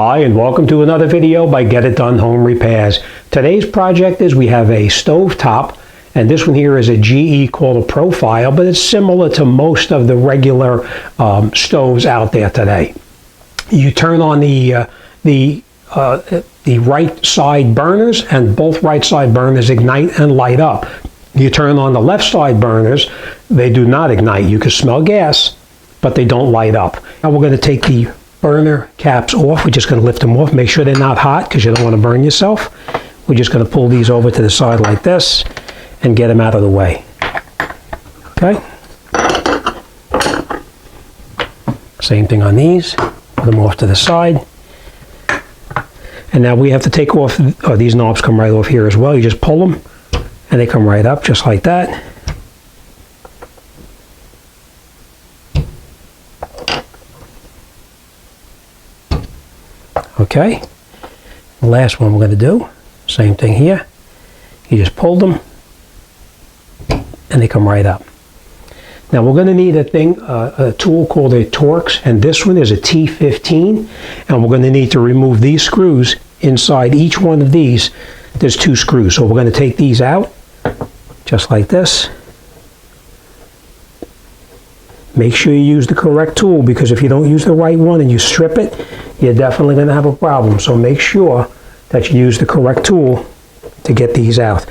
Hi, and welcome to another video by Get It Done Home Repairs. Today's project is we have a stove top, and this one here is a GE called a Profile, but it's similar to most of the regular stoves out there today. You turn on the right side burners, and both right side burners ignite and light up. You turn on the left side burners, they do not ignite. You can smell gas, but they don't light up. Now we're going to take the burner caps off. We're just going to lift them off. Make sure they're not hot because you don't want to burn yourself. We're just going to pull these over to the side like this and get them out of the way. Okay. Same thing on these. Put them off to the side. And now we have to take off, these knobs come right off here as well. You just pull them and they come right up just like that. Okay, the last one we're going to do, same thing here. You just pull them and they come right up. Now we're going to need a tool called a Torx, and this one is a T15, and we're going to need to remove these screws. Inside each one of these there's 2 screws, so we're going to take these out just like this. Make sure you use the correct tool, because if you don't use the right one and you strip it, you're definitely going to have a problem. So make sure that you use the correct tool to get these out.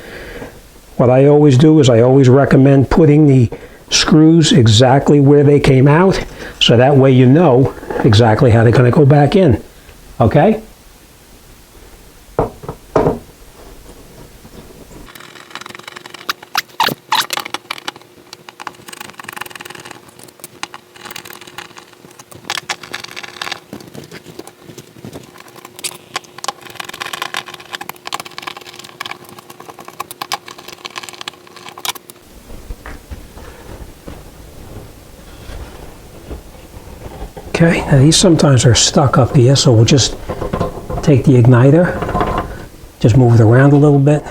What I always do is I always recommend putting the screws exactly where they came out, so that way you know exactly how they're going to go back in. Okay? Okay, now these sometimes are stuck up here, so we'll just take the igniter, just move it around a little bit,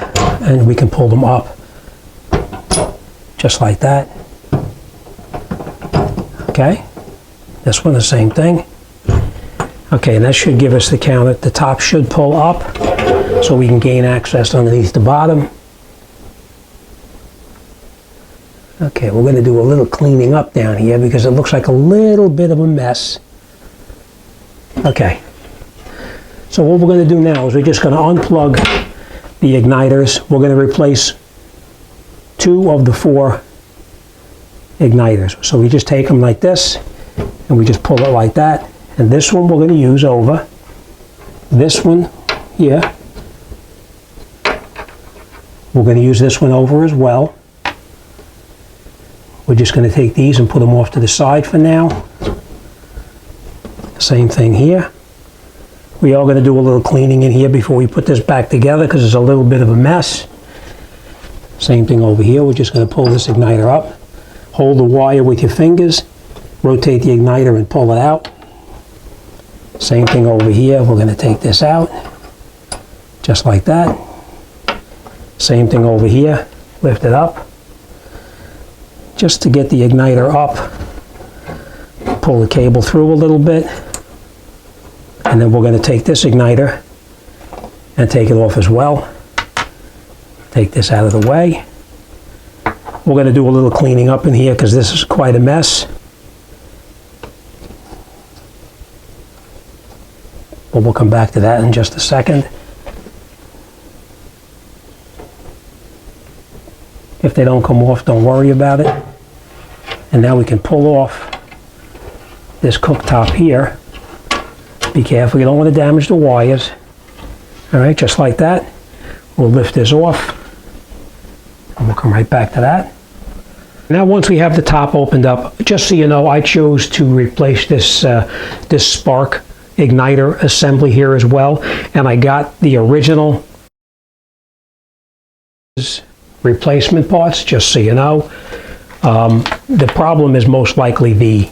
and we can pull them up, just like that. Okay, this one the same thing. Okay, and that should give us the count that the top should pull up, so we can gain access underneath the bottom. Okay, we're going to do a little cleaning up down here because it looks like a little bit of a mess. Okay, so what we're going to do now is we're just going to unplug the igniters. We're going to replace 2 of the 4 igniters. So we just take them like this and we just pull it like that. And this one we're going to use over. This one here, we're going to use this one over as well. We're just going to take these and put them off to the side for now. Same thing here. We are going to do a little cleaning in here before we put this back together because it's a little bit of a mess. Same thing over here. We're just going to pull this igniter up. Hold the wire with your fingers. Rotate the igniter and pull it out. Same thing over here. We're going to take this out. Just like that. Same thing over here. Lift it up. Just to get the igniter up, pull the cable through a little bit, and then we're going to take this igniter and take it off as well. Take this out of the way. We're going to do a little cleaning up in here because this is quite a mess. But we'll come back to that in just a second. If they don't come off, don't worry about it. And now we can pull off this cooktop here. Be careful, you don't want to damage the wires. Alright, just like that. We'll lift this off. And we'll come right back to that. Now once we have the top opened up, just so you know, I chose to replace this, this spark igniter assembly here as well. And I got the original replacement parts, just so you know. The problem is most likely the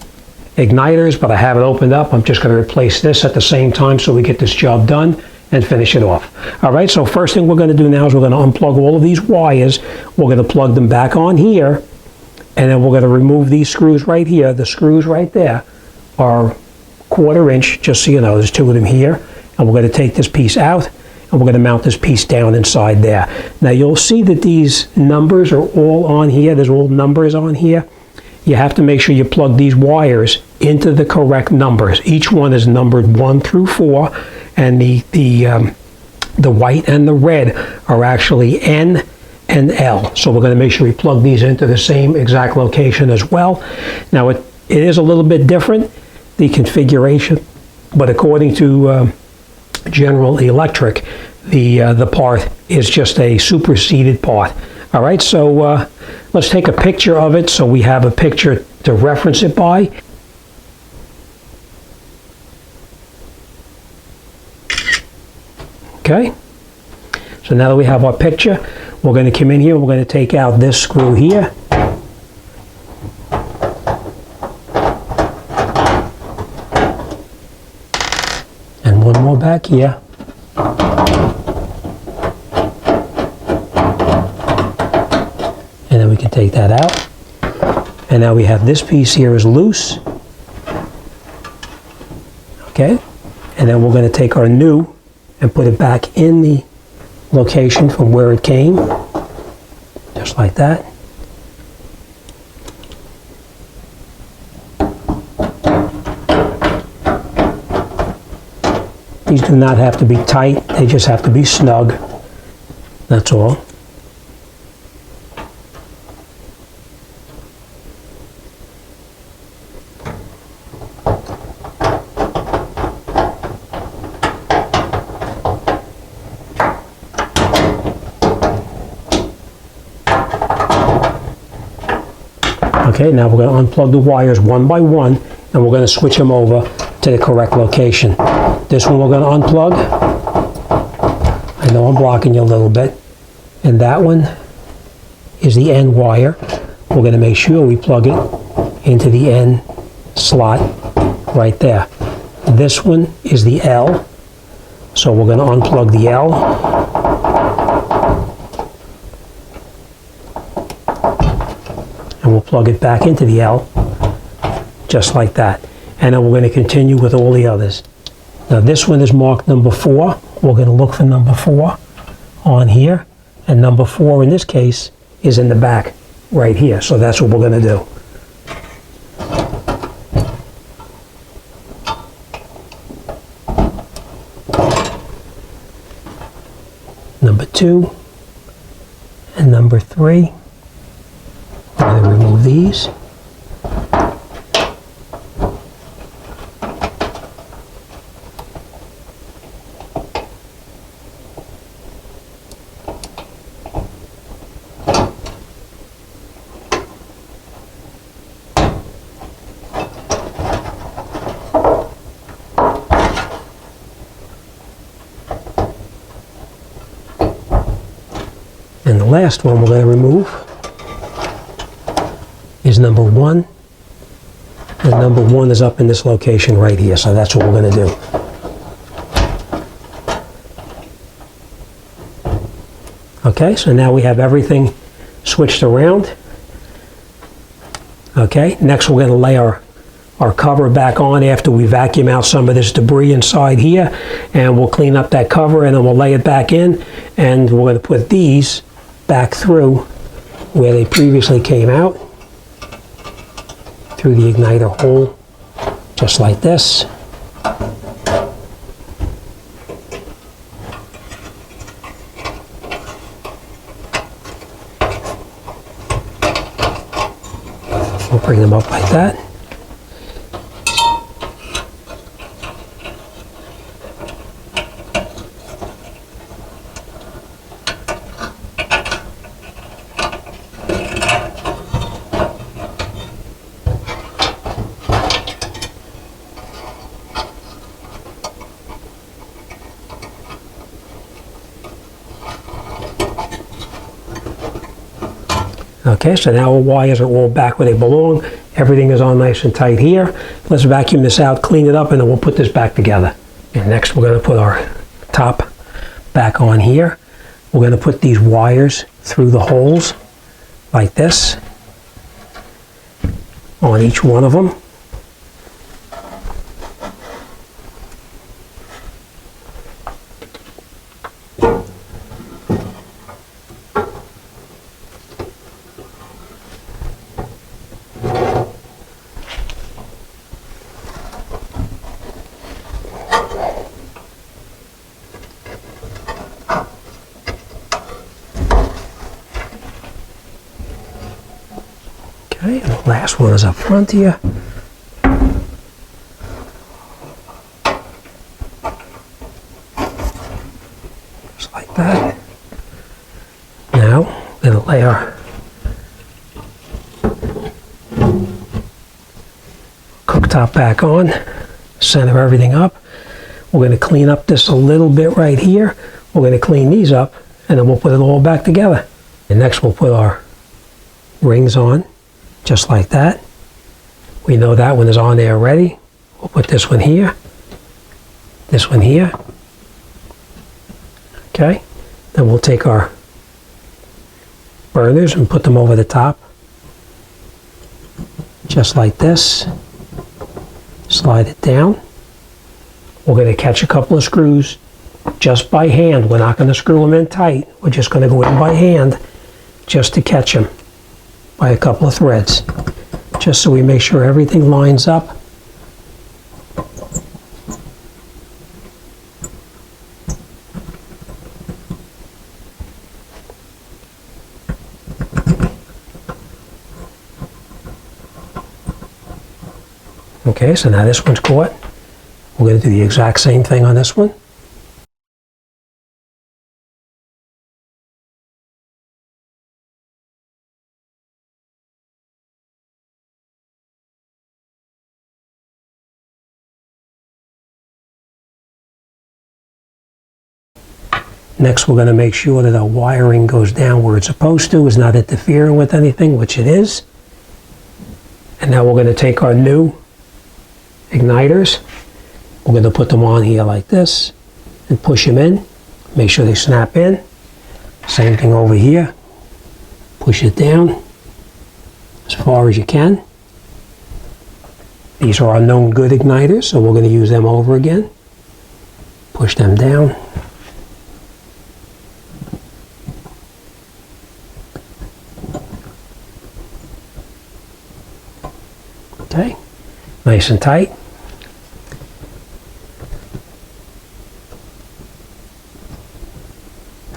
igniters, but I have it opened up. I'm just going to replace this at the same time so we get this job done and finish it off. Alright, so first thing we're going to do now is we're going to unplug all of these wires. We're going to plug them back on here, and then we're going to remove these screws right here. The screws right there are 1/4 inch, just so you know. There's 2 of them here, and we're going to take this piece out, and we're going to mount this piece down inside there. Now you'll see that these numbers are all on here. There's all numbers on here. You have to make sure you plug these wires into the correct numbers. Each one is numbered 1 through 4, and the white and the red are actually N and L. So we're going to make sure we plug these into the same exact location as well. Now it is a little bit different, the configuration, but according to General Electric, the part is just a superseded part. All right, so let's take a picture of it so we have a picture to reference it by. Okay, so now that we have our picture, we're going to come in here, we're going to take out this screw here. And one more back here. And then we can take that out. And now we have this piece here is loose. Okay, and then we're going to take our new and put it back in the location from where it came, just like that. These do not have to be tight, they just have to be snug, that's all. Okay, now we're going to unplug the wires one by one, and we're going to switch them over to the correct location. This one we're going to unplug. I know I'm blocking you a little bit. And that one is the N wire. We're going to make sure we plug it into the N slot right there. This one is the L, so we're going to unplug the L. And we'll plug it back into the L, just like that. And then we're going to continue with all the others. Now this one is marked number 4. We're going to look for number 4 on here. And number 4 in this case is in the back right here. So that's what we're going to do. Number 2 and number 3. We're going to remove these. And the last one we're going to remove is number 1, and number 1 is up in this location right here, so that's what we're going to do. Okay, so now we have everything switched around. Okay, next we're going to lay our cover back on after we vacuum out some of this debris inside here, and we'll clean up that cover and then we'll lay it back in, and we're going to put these back through where they previously came out, through the igniter hole, just like this. We'll bring them up like that. Okay, so now our wires are all back where they belong. Everything is on nice and tight here. Let's vacuum this out, clean it up, and then we'll put this back together. And next we're going to put our top back on here. We're going to put these wires through the holes like this on each one of them. Okay, and the last one is up front here. Just like that. Now, we're going to lay our cooktop back on, center everything up. We're going to clean up this a little bit right here. We're going to clean these up, and then we'll put it all back together. And next we'll put our rings on, just like that. We know that one is on there already. We'll put this one here, this one here. Okay, then we'll take our burners and put them over the top, just like this. Slide it down. We're going to catch a couple of screws just by hand. We're not going to screw them in tight. We're just going to go in by hand just to catch them by a couple of threads, just so we make sure everything lines up. Okay, so now this one's caught. We're going to do the exact same thing on this one. Next, we're going to make sure that our wiring goes down where it's supposed to, is not interfering with anything, which it is. And now we're going to take our new igniters. We're going to put them on here like this and push them in. Make sure they snap in. Same thing over here. Push it down as far as you can. These are our known good igniters, so we're going to use them over again. Push them down. Okay, nice and tight.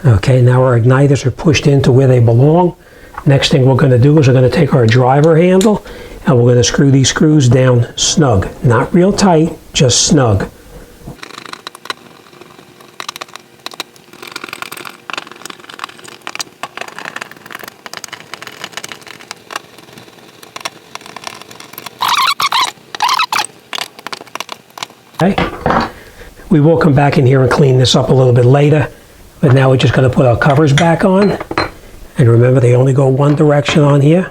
Okay, now our igniters are pushed into where they belong. Next thing we're going to do is we're going to take our driver handle and we're going to screw these screws down snug. Not real tight, just snug. Okay. We will come back in here and clean this up a little bit later, but now we're just going to put our covers back on. And remember, they only go one direction on here.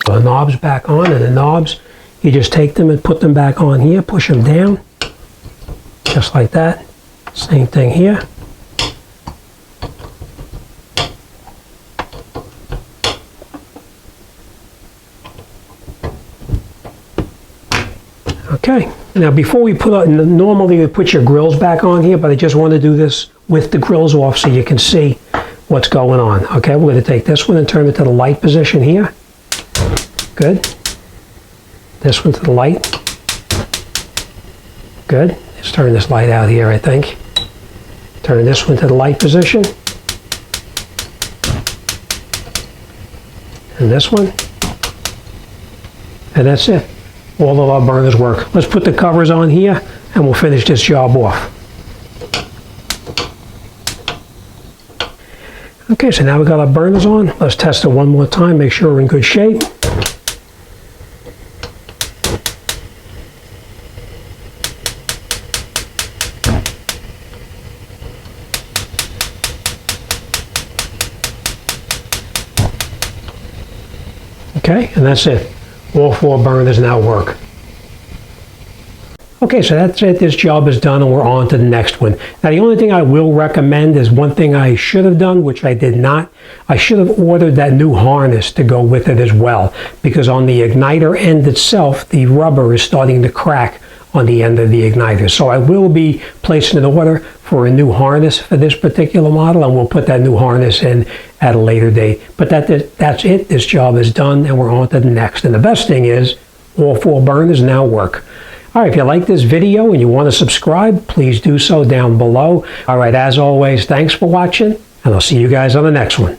The knobs back on, and the knobs, you just take them and put them back on here, push them down, just like that. Same thing here. Okay, now before we put on, normally you put your grills back on here, but I just want to do this with the grills off so you can see what's going on. Okay, we're going to take this one and turn it to the light position here. Good. This one to the light. Good. Let's turn this light out here, I think. Turn this one to the light position. And this one. And that's it. All of our burners work. Let's put the covers on here and we'll finish this job off. Okay, so now we've got our burners on. Let's test it one more time, make sure we're in good shape. Okay, and that's it. All four burners now work. Okay, so that's it. This job is done and we're on to the next one. Now the only thing I will recommend is one thing I should have done, which I did not. I should have ordered that new harness to go with it as well, because on the igniter end itself, the rubber is starting to crack on the end of the igniter. So I will be placing an order for a new harness for this particular model, and we'll put that new harness in at a later date. But that's it. This job is done and we're on to the next. And the best thing is all four burners now work. All right, if you like this video and you want to subscribe, please do so down below. All right, as always, thanks for watching And I'll see you guys on the next one.